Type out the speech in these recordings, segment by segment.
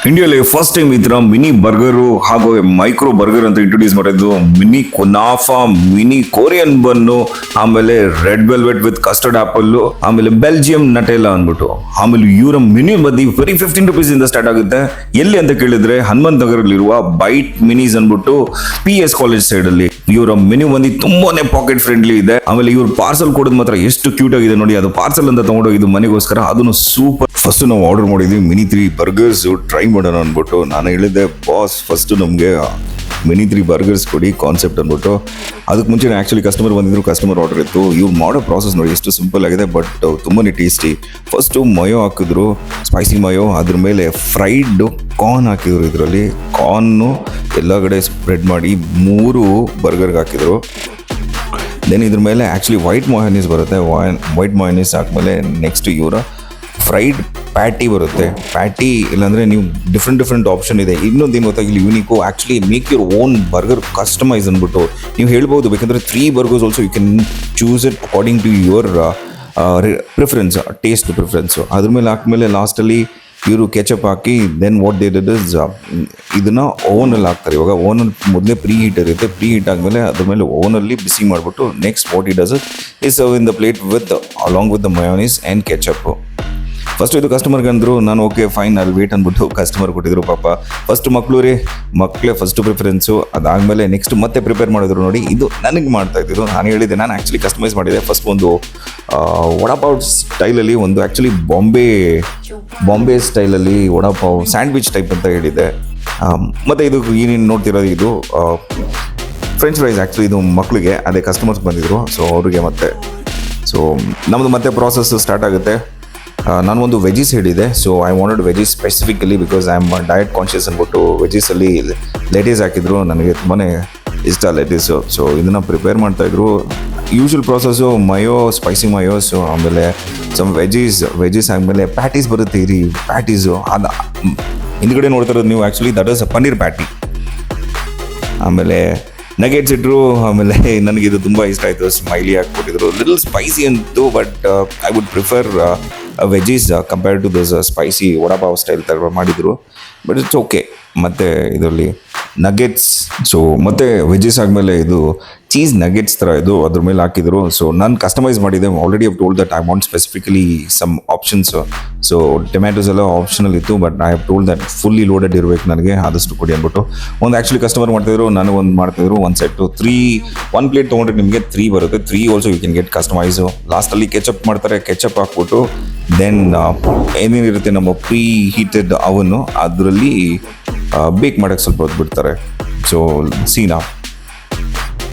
ಇಂಡಿಯಾಲಿ first time ಈ ತರ mini burger ಹಾಗೂ ಮೈಕ್ರೋ ಬರ್ಗರ್ ಅಂತ ಇಂಟ್ರೊಡ್ಯೂಸ್ ಮಾಡಿದ್ದು. ಮಿನಿ ಕುನಾಫಾ, ಮಿನಿ ಕೊರಿಯನ್ ಬನ್ನು, ಆಮೇಲೆ red velvet with custard apple, ಆಮೇಲೆ ಬೆಲ್ಜಿಯಂ ನಟೆಲ್ಲ ಅಂದ್ಬಿಟ್ಟು. ಆಮೇಲೆ ಇವರ ಮಿನಿ ಬದಿ ಬರೀ 15 ರುಪೀಸ್ ಇಂದ ಸ್ಟಾರ್ಟ್ ಆಗುತ್ತೆ. ಎಲ್ಲಿ ಅಂತ ಕೇಳಿದ್ರೆ ಹನುಮಂತ್ ನಗರಲ್ಲಿರುವ ಬೈಟ್ ಮಿನೀಸ್ ಅಂದ್ಬಿಟ್ಟು PS ಕಾಲೇಜ್ ಸೈಡ್ ಅಲ್ಲಿ. ಇವರ ಮೆನ್ಯೂ ಬಂದು ತುಂಬಾನೇ ಪಾಕೆಟ್ ಫ್ರೆಂಡ್ಲಿ ಇದೆ. ಆಮೇಲೆ ಇವ್ರ ಪಾರ್ಸಲ್ ಕೊಡೋದು ಮಾತ್ರ ಎಷ್ಟು ಕ್ಯೂಟ್ ಆಗಿದೆ ನೋಡಿ. ಅದು ಪಾರ್ಸಲ್ ಅಂತ ತಗೊಂಡೋಗಿದ್ದು ಮನೆಗೋಸ್ಕರ, ಅದನ್ನು ಸೂಪರ್. ಫಸ್ಟ್ ನಾವು ಆರ್ಡರ್ ಮಾಡಿದ್ವಿ ಮಿನಿ 3 ಬರ್ಗರ್ಸ್ ಟ್ರೈ ಮಾಡೋಣ ಅಂದ್ಬಿಟ್ಟು. ನಾನು ಹೇಳಿದ್ದೆ ಬಾಸ್ ಫಸ್ಟ್ ನಮಗೆ ಮಿನಿ 3 ಬರ್ಗರ್ಸ್ ಕೊಡಿ ಕಾನ್ಸೆಪ್ಟ್ ಅಂದ್ಬಿಟ್ಟು. ಅದಕ್ಕೆ ಮುಂಚೆ ಆಕ್ಚುಲಿ ಕಸ್ಟಮರ್ ಬಂದಿದ್ರು, ಕಸ್ಟಮರ್ ಆರ್ಡರ್ ಇತ್ತು. ಇವ್ರು ಮಾಡೋ ಪ್ರಾಸೆಸ್ ನೋಡಿ ಎಷ್ಟು ಸಿಂಪಲ್ ಆಗಿದೆ, ಬಟ್ ತುಂಬಾನೇ ಟೇಸ್ಟಿ. ಫಸ್ಟು ಮಯೋ ಹಾಕಿದ್ರು, ಸ್ಪೈಸಿ ಮಯೋ. ಅದ್ರ ಮೇಲೆ ಫ್ರೈಡ್ ಕಾರ್ನ್ ಹಾಕಿದ್ರು. ಇದರಲ್ಲಿ ಕಾರ್ನು ಎಲ್ಲ ಕಡೆ ಸ್ಪ್ರೆಡ್ ಮಾಡಿ 3 ಬರ್ಗರ್ಗೆ ಹಾಕಿದ್ರು. ದೆನ್ ಇದ್ರ ಮೇಲೆ ಆ್ಯಕ್ಚುಲಿ ವೈಟ್ ಮಯೋನೀಸ್ ಬರುತ್ತೆ. ವೈಟ್ ಮಯೋನೀಸ್ ಹಾಕ್ಮೇಲೆ ನೆಕ್ಸ್ಟ್ ಇವರ ಫ್ರೈಡ್ ಪ್ಯಾಟಿ ಬರುತ್ತೆ. ಪ್ಯಾಟಿ ಇಲ್ಲಾಂದರೆ ನೀವು ಡಿಫ್ರೆಂಟ್ ಆಪ್ಷನ್ ಇದೆ. ಇನ್ನೊಂದು ಏನು ಗೊತ್ತಾಗಿಲ್ಲ, unique actually make your own burger customise ಅಂದ್ಬಿಟ್ಟು ನೀವು ಹೇಳ್ಬೋದು. ಬೇಕಂದರೆ 3 burgers also you can choose it according to your preference, taste preference. ಅದ್ರ ಮೇಲೆ ಹಾಕ್ಮೇಲೆ ಲಾಸ್ಟಲ್ಲಿ ಇವರು ಕೆಚಪ್ ಹಾಕಿ then what they did is ಇದನ್ನು ಓವನಲ್ಲಿ ಹಾಕ್ತಾರೆ. ಇವಾಗ ಓವನಲ್ಲಿ ಮೊದಲೇ ಪ್ರೀ ಹೀಟ್ ಇರುತ್ತೆ. ಪ್ರೀ ಹೀಟ್ ಆದಮೇಲೆ ಅದ್ರ ಮೇಲೆ ಓವನಲ್ಲಿ ಬಿಸಿ ಮಾಡಿಬಿಟ್ಟು next what it does is serve in the plate with along with the mayonnaise and ketchup. First ಇದು ಕಸ್ಟಮರ್ಗೆ ಅಂದರು, ನಾನು ಓಕೆ ಫೈನ್ ಅಲ್ಲಿ ವೇಟ್ ಅಂದ್ಬಿಟ್ಟು ಕಸ್ಟಮರ್ ಕೊಟ್ಟಿದ್ರು. ಪಾಪ ಫಸ್ಟ್ ಮಕ್ಕಳೇ ಫಸ್ಟ್ ಪ್ರಿಫರೆನ್ಸು. ಅದಾದಮೇಲೆ ನೆಕ್ಸ್ಟ್ ಮತ್ತೆ ಪ್ರಿಪೇರ್ ಮಾಡಿದ್ರು ನೋಡಿ. ಇದು ನನಗೆ ಮಾಡ್ತಾ ಇದ್ದರು. ನಾನು ಹೇಳಿದ್ದೆ ನಾನು ಆ್ಯಕ್ಚುಲಿ ಕಸ್ಟಮೈಸ್ ಮಾಡಿದೆ. ಫಸ್ಟ್ ಒಂದು ವಡಾಪಾವ್ ಸ್ಟೈಲಲ್ಲಿ, ಒಂದು ಆ್ಯಕ್ಚುಲಿ ಬಾಂಬೆ ಸ್ಟೈಲಲ್ಲಿ ವಡಾಪಾವ್ ಸ್ಯಾಂಡ್ವಿಚ್ ಟೈಪ್ ಅಂತ ಹೇಳಿದ್ದೆ. ಮತ್ತು ಇದು ಏನೇನು ನೋಡ್ತಿರೋದು ಇದು ಫ್ರೆಂಚ್ ಫ್ರೈಸ್. ಆ್ಯಕ್ಚುಲಿ ಇದು ಮಕ್ಕಳಿಗೆ, ಅದೇ ಕಸ್ಟಮರ್ಸ್ ಬಂದಿದ್ದರು, ಸೊ ಅವ್ರಿಗೆ ಮತ್ತೆ. ಸೊ ನಮ್ಮದು ಮತ್ತೆ ಪ್ರಾಸೆಸ್ ಸ್ಟಾರ್ಟ್ ಆಗುತ್ತೆ. ನಾನು ಒಂದು ವೆಜೀಸ್ ಹೇಳಿದೆ. So I wanted veggies specifically because I am diet conscious ಅಂದ್ಬಿಟ್ಟು ವೆಜೀಸಲ್ಲಿ ಲೆಟೀಸ್ ಹಾಕಿದ್ರು. ನನಗೆ ತುಂಬಾ ಇಷ್ಟ ಲೆಟೀಸು. ಸೊ ಇದನ್ನು ಪ್ರಿಪೇರ್ ಮಾಡ್ತಾಯಿದ್ರು. Usual process mayo, spicy mayos, ಆಮೇಲೆ ಸಮ್ ವೆಜೀಸ್ ಆದಮೇಲೆ ಪ್ಯಾಟೀಸ್ ಬರುತ್ತೆ. ಇರಿ ಪ್ಯಾಟೀಸು ಅದು ಹಿಂದ್ಗಡೆ ನೋಡ್ತಾ ಇರೋದು ನೀವು, actually that is paneer patty. ಆಮೇಲೆ ನಗೆಟ್ಸ್ ಇಟ್ಟರು. ಆಮೇಲೆ ನನಗಿದು ತುಂಬ ಇಷ್ಟ ಆಯಿತು, ಸ್ಮೈಲಿ ಹಾಕ್ಕೊಟ್ಟಿದ್ರು. ಲಿಟಲ್ ಸ್ಪೈಸಿ ಅಂತು, but I would prefer veggies compared to those spicy vada pav style ಥರ ಮಾಡಿದರು. But it's okay. ಮತ್ತು ಇದರಲ್ಲಿ ನಗೆಟ್ಸ್, ಸೊ ಮತ್ತು ವೆಜೀಸ್ ಆದಮೇಲೆ ಇದು ಚೀಸ್ ನಗೆಟ್ಸ್ ಥರ ಇದು ಅದ್ರ ಮೇಲೆ ಹಾಕಿದರು. ಸೊ ನಾನು ಕಸ್ಟಮೈಸ್ ಮಾಡಿದ್ದೆ. Already have told that I want specifically some options. So tomatoes ಎಲ್ಲ ಆಪ್ಷನಲ್ ಇತ್ತು, but I have told that fully loaded ಇರಬೇಕು ನನಗೆ, ಆದಷ್ಟು ಕೊಡಿ ಅಂದ್ಬಿಟ್ಟು. ಒಂದು ಆ್ಯಕ್ಚುಲಿ ಕಸ್ಟಮರ್ ಮಾಡ್ತಾಯಿದ್ರು, ನನಗೆ ಒಂದು ಮಾಡ್ತಾಯಿದ್ರು. ಒಂದು ಸೆಟ್ಟು 1 ಪ್ಲೇಟ್ ತೊಗೊಂಡ್ರೆ ನಿಮಗೆ 3 ಬರುತ್ತೆ. 3 also you can get customise. ಲಾಸ್ಟಲ್ಲಿ ಕೆಚಪ್ ಮಾಡ್ತಾರೆ. ಕೆಚಪ್ ಹಾಕ್ಬಿಟ್ಟು ದೆನ್ ಏನೇನಿರುತ್ತೆ ನಮ್ಮ ಪ್ರೀ ಹೀಟೆಡ್ ಅವನು, ಅದರಲ್ಲಿ ಬೇಕ್ ಮಾಡೋಕ್ಕೆ ಸ್ವಲ್ಪ ಹೊತ್ತು ಬಿಡ್ತಾರೆ. ಸೊ ಸೀನಾ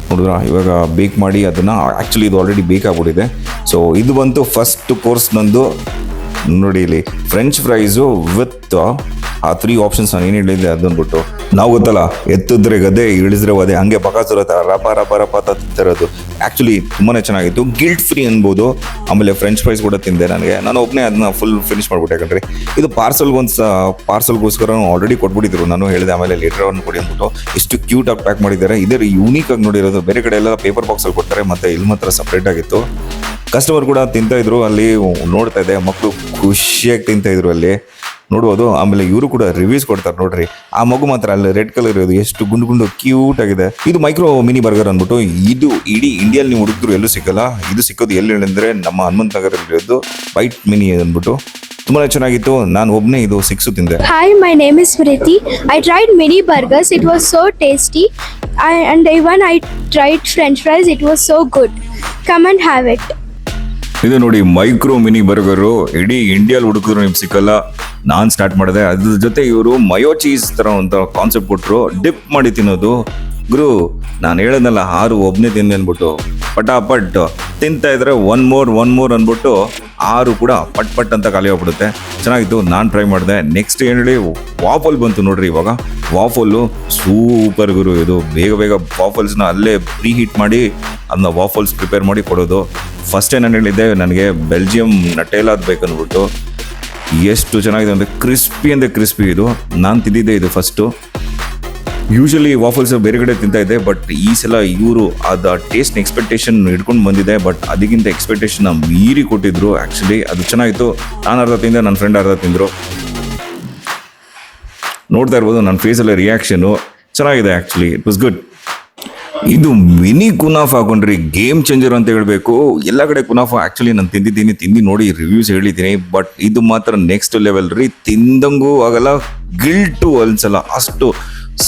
ನೋಡಿದ್ರ, ಇವಾಗ ಬೇಕ್ ಮಾಡಿ ಅದನ್ನು ಆ್ಯಕ್ಚುಲಿ ಇದು ಆಲ್ರೆಡಿ ಬೇಕಾಗ್ಬಿಟ್ಟಿದೆ. ಸೊ ಇದು ಬಂತು ಫಸ್ಟ್ ಕೋರ್ಸ್ ನಂದು. ನೋಡಿ ಇಲ್ಲಿ ಫ್ರೆಂಚ್ ಫ್ರೈಸು ವಿತ್ ಆ 3 ಆಪ್ಷನ್ಸ್ ನಾನು ಏನು ಹೇಳಿದ್ದೆ ಅದನ್ಬಿಟ್ಟು. ನಾವು ಗೊತ್ತಲ್ಲ, ಎತ್ತಿದ್ರೆ ಗದೆ ಇಳಿಸಿದ್ರೆ ಒದೆ, ಹಂಗೆ ಬಕಾಸುರ ರಪ ತಿಂತಿರೋದು. ಆ್ಯಕ್ಚುಲಿ ತುಂಬಾ ಚೆನ್ನಾಗಿತ್ತು, ಗಿಲ್ಟ್ ಫ್ರೀ ಅನ್ಬೋದು. ಆಮೇಲೆ ಫ್ರೆಂಚ್ ಫ್ರೈಸ್ ಕೂಡ ತಿಂದೆ. ನಾನು ಒಬ್ಬನೇ ಅದನ್ನ ಫುಲ್ ಫಿನಿಶ್ ಮಾಡ್ಬಿಟ್ಟೆ. ಯಾಕಂದರೆ ಇದು ಪಾರ್ಸಲ್ಗೋಸ್ಕರ ಆಲ್ರೆಡಿ ಕೊಟ್ಬಿಟ್ಟಿದ್ರು. ನಾನು ಹೇಳಿದೆ ಆಮೇಲೆ ಲೇಟರ್ ಆನ್ ಕೊಡಿ ಅಂದ್ಬಿಟ್ಟು. ಎಷ್ಟು ಕ್ಯೂಟಾಗಿ ಪ್ಯಾಕ್ ಮಾಡಿದ್ದಾರೆ. ಇದೇ ಯೂನಿಕ್ ಆಗಿ ನೋಡಿರೋದು. ಬೇರೆ ಕಡೆ ಎಲ್ಲ ಪೇಪರ್ ಬಾಕ್ಸಲ್ಲಿ ಕೊಡ್ತಾರೆ, ಮತ್ತು ಇಲ್ಲಿ ಮಾತ್ರ ಸಪ್ರೇಟ್ ಆಗಿತ್ತು. ಕಸ್ಟಮರ್ ಕೂಡ ತಿಂತಾಯಿದ್ರು. ಅಲ್ಲಿ ನೋಡ್ತಾ ಇದ್ದೆ, ಮಕ್ಕಳು ಖುಷಿಯಾಗಿ ತಿಂತಾಯಿದ್ರು ಅಲ್ಲಿ ನೋಡ್ಬೋದು. ಆಮೇಲೆ ಇವರು ಕೂಡ ರಿವ್ಯೂಸ್ ಕೊಡ್ತಾರೆ ನೋಡ್ರಿ. ಆ ಮಗು ಮಾತ್ರ ಅಲ್ಲಿ ರೆಡ್ ಕಲರ್ ಇರೋದು ಎಷ್ಟು ಗುಂಡು ಕ್ಯೂಟ್ ಆಗಿದೆ. ಇದು ಮೈಕ್ರೋ ಮಿನಿ ಬರ್ಗರ್ ಅಂದ್ಬಿಟ್ಟು. ಇದು ಇಡೀ ಇಂಡಿಯಲ್ಲಿ ನೀವು ಹುಡುಕಿದ್ರು ಎಲ್ಲೂ ಸಿಕ್ಕಲ್ಲ. ಇದು ಸಿಕ್ಕೋದು ಎಲ್ಲಿ ಅಂದರೆ ನಮ್ಮ ಹನುಮಂತ್ ನಗರಲ್ಲಿರೋದು ಬೈಟ್ ಮಿನಿ ಅಂದ್ಬಿಟ್ಟು. ತುಂಬಾ ಚೆನ್ನಾಗಿತ್ತು. ನಾನು ಒಬ್ಬನೇ ಇದು 6 ತಿಂದೆ. Hi, my name is Smriti. I tried mini burgers. It was so tasty. And even I tried French fries. It was so good. Come and have it. ಇದು ನೋಡಿ ಮೈಕ್ರೋ ಮಿನಿ ಬರ್ಗರು. ಇಡೀ ಇಂಡಿಯಲ್ಲಿ ಹುಡುಕಿದ್ರು ನಿಮ್ಗೆ ಸಿಕ್ಕಲ್ಲ. ನಾನು ಸ್ಟಾರ್ಟ್ ಮಾಡಿದೆ. ಅದ್ರ ಜೊತೆ ಇವರು ಮಯೋ ಚೀಸ್ ಥರ ಅಂತ ಕಾನ್ಸೆಪ್ಟ್ ಕೊಟ್ಟರು. ಡಿಪ್ ಮಾಡಿ ತಿನ್ನೋದು. ಗುರು ನಾನು ಹೇಳೋದಲ್ಲ 6 ಒಬ್ಬನೇ ತಿಂದೆ ಅಂದ್ಬಿಟ್ಟು ಪಟಾಪಟ್ ತಿಂತಾ ಇದ್ರೆ ಒನ್ ಮೋರ್ ಅಂದ್ಬಿಟ್ಟು 6 ಕೂಡ ಪಟ್ ಅಂತ ಖಾಲಿ ಹೋಗ್ಬಿಡುತ್ತೆ. ಚೆನ್ನಾಗಿತ್ತು. ನಾನು ಟ್ರೈ ಮಾಡಿದೆ. ನೆಕ್ಸ್ಟ್ ಏನು ಹೇಳಿ ವಾಫಲ್ ಬಂತು ನೋಡ್ರಿ. ಇವಾಗ ವಾಫಲ್ಲು ಸೂಪರ್ ಗುರು. ಇದು ಬೇಗ ವಾಫಲ್ಸ್ನ ಅಲ್ಲೇ ಪ್ರೀ ಹೀಟ್ ಮಾಡಿ ಅದನ್ನ ವಾಫಲ್ಸ್ ಪ್ರಿಪೇರ್ ಮಾಡಿ ಕೊಡೋದು. ಫಸ್ಟೇ ನಾನು ಹೇಳಿದ್ದೆ ನನಗೆ ಬೆಲ್ಜಿಯಂ ನಟೆಲ್ಲ ಬೇಕಂದ್ಬಿಟ್ಟು. ಎಷ್ಟು ಚೆನ್ನಾಗಿದೆ ಅಂದರೆ ಕ್ರಿಸ್ಪಿ ಇದು. ನಾನು ತಿಂದಿದ್ದೆ ಇದು ಫಸ್ಟು. ಯೂಶಲಿ ವಾಫಲ್ಸ್ ಬೇರೆ ಕಡೆ ತಿಂತಾ ಇದ್ದೆ, ಬಟ್ ಈ ಸಲ ಇವರು ಅದು ಟೇಸ್ಟ್ ಎಕ್ಸ್ಪೆಕ್ಟೇಷನ್ ಹಿಡ್ಕೊಂಡು ಬಂದಿದೆ. ಬಟ್ ಅದಕ್ಕಿಂತ ಎಕ್ಸ್ಪೆಕ್ಟೇಷನ್ನ ಮೀರಿ ಕೊಟ್ಟಿದ್ರು. ಆ್ಯಕ್ಚುಲಿ ಅದು ಚೆನ್ನಾಗಿತ್ತು. ನಾನು ಅರ್ಧ ತಿಂದೆ, ನನ್ನ ಫ್ರೆಂಡ್ ಅರ್ಧ ತಿಂದರು. ನೋಡ್ತಾ ಇರ್ಬೋದು ನನ್ನ ಫೇಸಲ್ಲೇ ರಿಯಾಕ್ಷನು ಚೆನ್ನಾಗಿದೆ ಆ್ಯಕ್ಚುಲಿ, ಇಟ್ ವಾಸ್ ಗುಡ್. ಇದು ಮಿನಿ ಕುನಾಫಾ ಹಾಕೊಂಡ್ರಿ, ಗೇಮ್ ಚೇಂಜರ್ ಅಂತ ಹೇಳ್ಬೇಕು. ಎಲ್ಲ ಕಡೆ ಕುನಾಫಾ ಆ್ಯಕ್ಚುಲಿ ನಾನು ತಿಂದು ನೋಡಿ ರಿವ್ಯೂಸ್ ಹೇಳಿದ್ದೀನಿ, ಬಟ್ ಇದು ಮಾತ್ರ ನೆಕ್ಸ್ಟ್ ಲೆವೆಲ್ ರೀ. ತಿಂದಂಗೂ ಆಗಲ್ಲ, ಗಿಲ್ಟು ಅನ್ಸಲ್ಲ, ಅಷ್ಟು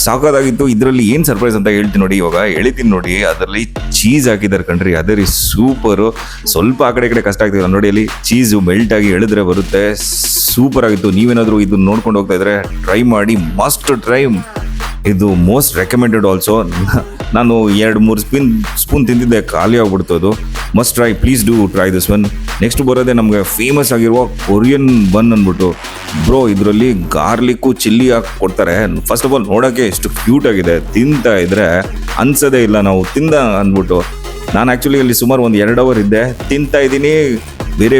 ಸಾಕಾಗಿತ್ತು. ಇದರಲ್ಲಿ ಏನು ಸರ್ಪ್ರೈಸ್ ಅಂತ ಹೇಳ್ತೀನಿ ನೋಡಿ, ಇವಾಗ ಎಳಿತೀನಿ ನೋಡಿ. ಅದರಲ್ಲಿ ಚೀಸ್ ಹಾಕಿದ್ದಾರೆ ಕಣ್ರಿ, ಅದೇ ರೀ ಸೂಪರು. ಸ್ವಲ್ಪ ಆ ಕಡೆ ಕಷ್ಟ ಆಗ್ತಿಲ್ಲ ನೋಡಿ, ಅಲ್ಲಿ ಚೀಸು ಮೆಲ್ಟ್ ಆಗಿ ಎಳೆದ್ರೆ ಬರುತ್ತೆ, ಸೂಪರ್ ಆಗಿತ್ತು. ನೀವೇನಾದರೂ ಇದು ನೋಡ್ಕೊಂಡು ಹೋಗ್ತಾ ಇದ್ರೆ ಟ್ರೈ ಮಾಡಿ, ಮಸ್ಟ್ ಟ್ರೈ. ಇದು ಮೋಸ್ಟ್ ರೆಕಮೆಂಡೆಡ್ ಆಲ್ಸೋ. ನಾನು 2-3 ಸ್ಪೂನ್ ತಿಂದಿದ್ದೆ, ಖಾಲಿ ಆಗ್ಬಿಡ್ತು. ಅದು must try, please do try this one. Next ಬರೋದೇ ನಮಗೆ ಫೇಮಸ್ ಆಗಿರುವ ಕೊರಿಯನ್ ಬನ್ ಅಂದ್ಬಿಟ್ಟು. ಬ್ರೋ, ಇದರಲ್ಲಿ ಗಾರ್ಲಿಕ್ಕು ಚಿಲ್ಲಿ ಹಾಕಿ ಕೊಡ್ತಾರೆ. ಫಸ್ಟ್ ಆಫ್ ಆಲ್ ನೋಡೋಕ್ಕೆ ಎಷ್ಟು ಕ್ಯೂಟ್ ಆಗಿದೆ, ತಿಂತಾ ಇದ್ರೆ ಅನ್ಸೋದೇ ಇಲ್ಲ ನಾವು ತಿಂದ ಅಂದ್ಬಿಟ್ಟು. ನಾನು ಆ್ಯಕ್ಚುಲಿ ಅಲ್ಲಿ ಸುಮಾರು 1-2 ಅವರ್ ಇದ್ದೆ, ತಿಂತಾ ಇದ್ದೀನಿ. ಬೇರೆ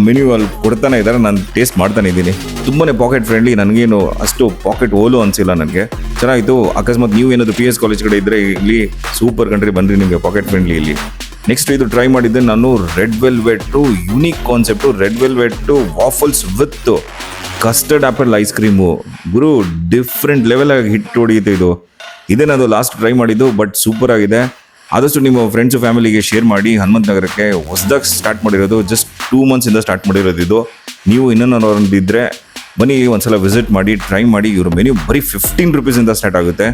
ಮೆನ್ಯೂ ಅಲ್ಲಿ ಕೊಡ್ತಾನೆ ಇದ್ದಾರೆ, ನಾನು ಟೇಸ್ಟ್ ಮಾಡ್ತಾನೆ ಇದ್ದೀನಿ. ತುಂಬಾ ಪಾಕೆಟ್ ಫ್ರೆಂಡ್ಲಿ, ನನಗೇನು ಅಷ್ಟು ಪಾಕೆಟ್ ಹೋಲು ಅನಿಸಿಲ್ಲ ನನಗೆ. ಚೆನ್ನಾಗಿತ್ತು. ಅಕಸ್ಮಾತ್ ನೀವು ಏನಾದರೂ PS ಕಾಲೇಜ್ ಕಡೆ ಇದ್ದರೆ ಇಲ್ಲಿ ಸೂಪರ್ ಕಂಟ್ರಿ, ಬನ್ನಿರಿ, ನಿಮಗೆ ಪಾಕೆಟ್ ಫ್ರೆಂಡ್ಲಿ ಇಲ್ಲಿ. ನೆಕ್ಸ್ಟ್ ಇದು ಟ್ರೈ ಮಾಡಿದ್ದೆ ನಾನು, red velvet. Unique concept, red velvet waffles with custard apple ice cream. ಗುರು, ಡಿಫ್ರೆಂಟ್ ಲೆವೆಲಾಗಿ ಹಿಟ್ ಹೊಡೆಯುತ್ತೆ ಇದು. ಇದೇನದು ಲಾಸ್ಟ್ ಟ್ರೈ ಮಾಡಿದ್ದು, ಬಟ್ ಸೂಪರ್ ಆಗಿದೆ. ಆದಷ್ಟು ನಿಮ್ಮ ಫ್ರೆಂಡ್ಸು ಫ್ಯಾಮಿಲಿಗೆ ಶೇರ್ ಮಾಡಿ. ಹನುಮಂತ ನಗರಕ್ಕೆ ಹೊಸದಾಗಿ ಸ್ಟಾರ್ಟ್ ಮಾಡಿರೋದು, ಜಸ್ಟ್ 2 ಮಂತ್ಸಿಂದ ಸ್ಟಾರ್ಟ್ ಮಾಡಿರೋದು ಇದು. ನೀವು ಇನ್ನೊಂದು ಇದ್ದರೆ ಬನ್ನಿ, ಒಂದ್ಸಲ ವಿಸಿಟ್ ಮಾಡಿ, ಟ್ರೈ ಮಾಡಿ. ಇವ್ರ ಮೆನ್ಯೂ ಬರೀ 15 ರೂಪೀಸಿಂದ ಸ್ಟಾರ್ಟ್ ಆಗುತ್ತೆ.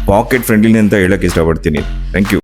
ಪಾಕೆಟ್ ಫ್ರೆಂಡ್ಲಿ ಅಂತ ಹೇಳೋಕ್ಕೆ ಇಷ್ಟಪಡ್ತೀನಿ. Thank you.